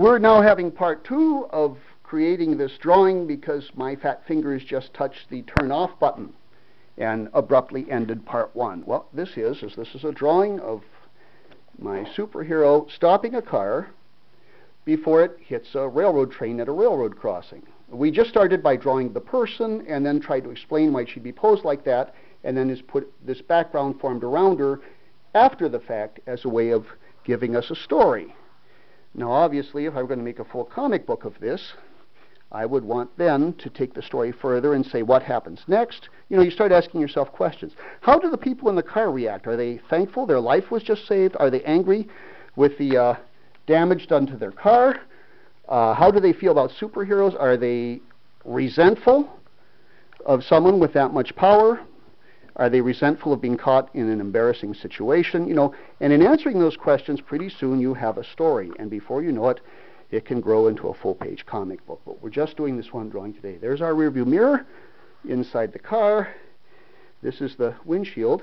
We're now having part 2 of creating this drawing because my fat fingers just touched the turn off button and abruptly ended part 1. Well, this is a drawing of my superhero stopping a car before it hits a railroad train at a railroad crossing. We just started by drawing the person and then tried to explain why she'd be posed like that, and then is put this background formed around her after the fact as a way of giving us a story. Now obviously, if I were going to make a full comic book of this, I would want then to take the story further and say what happens next. You know, you start asking yourself questions. How do the people in the car react? Are they thankful their life was just saved? Are they angry with the damage done to their car? How do they feel about superheroes? Are they resentful of someone with that much power? Are they resentful of being caught in an embarrassing situation? You know, and in answering those questions, pretty soon you have a story, and before you know it, it can grow into a full-page comic book. But we're just doing this one drawing today. There's our rearview mirror inside the car. This is the windshield.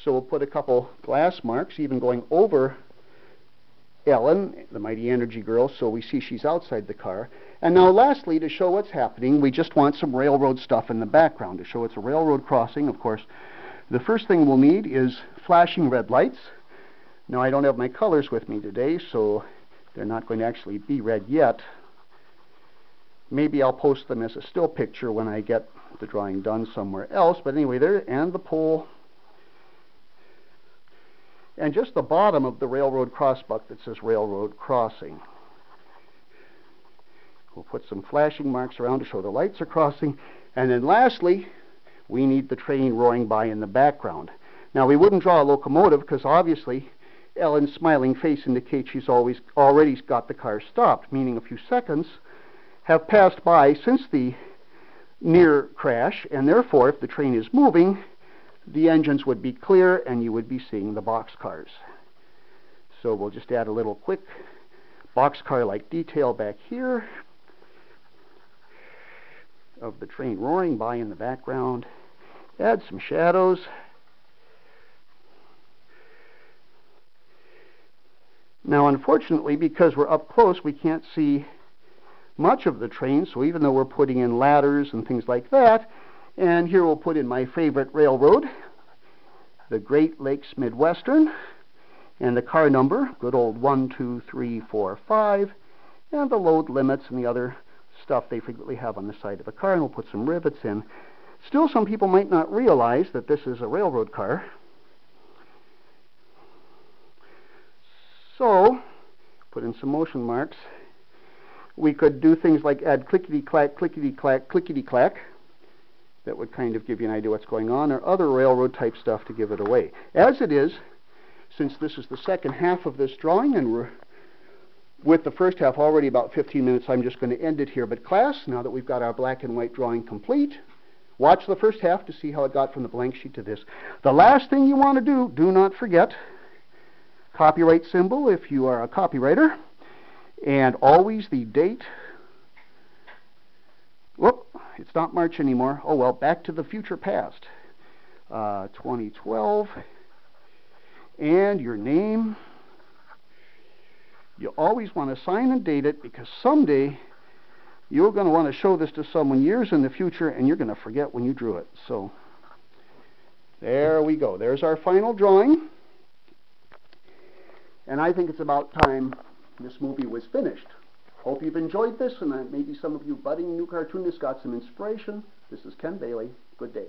So we'll put a couple glass marks, even going over Ellen, the Mighty Energy Girl, so we see she's outside the car. And now lastly, to show what's happening, we just want some railroad stuff in the background to show it's a railroad crossing. Of course, the first thing we'll need is flashing red lights. Now I don't have my colors with me today, so they're not going to actually be red yet. Maybe I'll post them as a still picture when I get the drawing done somewhere else. But anyway, there, and the pole. And just the bottom of the railroad crossbuck that says railroad crossing. We'll put some flashing marks around to show the lights are crossing. And then lastly, we need the train roaring by in the background. Now we wouldn't draw a locomotive because obviously Ellen's smiling face indicates she's already got the car stopped, meaning a few seconds have passed by since the near crash, and therefore if the train is moving, the engines would be clear and you would be seeing the boxcars. So we'll just add a little quick boxcar-like detail back here of the train roaring by in the background. Add some shadows. Now unfortunately, because we're up close, we can't see much of the train, so even though we're putting in ladders and things like that, and here we'll put in my favorite railroad, the Great Lakes Midwestern, and the car number, good old 12345, and the load limits and the other stuff they frequently have on the side of a car, and we'll put some rivets in. Still, some people might not realize that this is a railroad car. So, put in some motion marks. We could do things like add clickety-clack, clickety-clack, clickety-clack. That would kind of give you an idea what's going on, or other railroad type stuff to give it away. As it is, since this is the second half of this drawing, and we're with the first half already about 15 minutes, I'm just going to end it here. But class, now that we've got our black and white drawing complete, watch the first half to see how it got from the blank sheet to this. The last thing you want to do not forget, copyright symbol if you are a copywriter, and always the date. Whoop, it's not March anymore. Oh well, Back to the Future Past. 2012. And your name. You always want to sign and date it, because someday you're going to want to show this to someone years in the future and you're going to forget when you drew it. So there we go. There's our final drawing. And I think it's about time this movie was finished. Hope you've enjoyed this, and maybe some of you budding new cartoonists got some inspiration. This is Ken Bailey. Good day.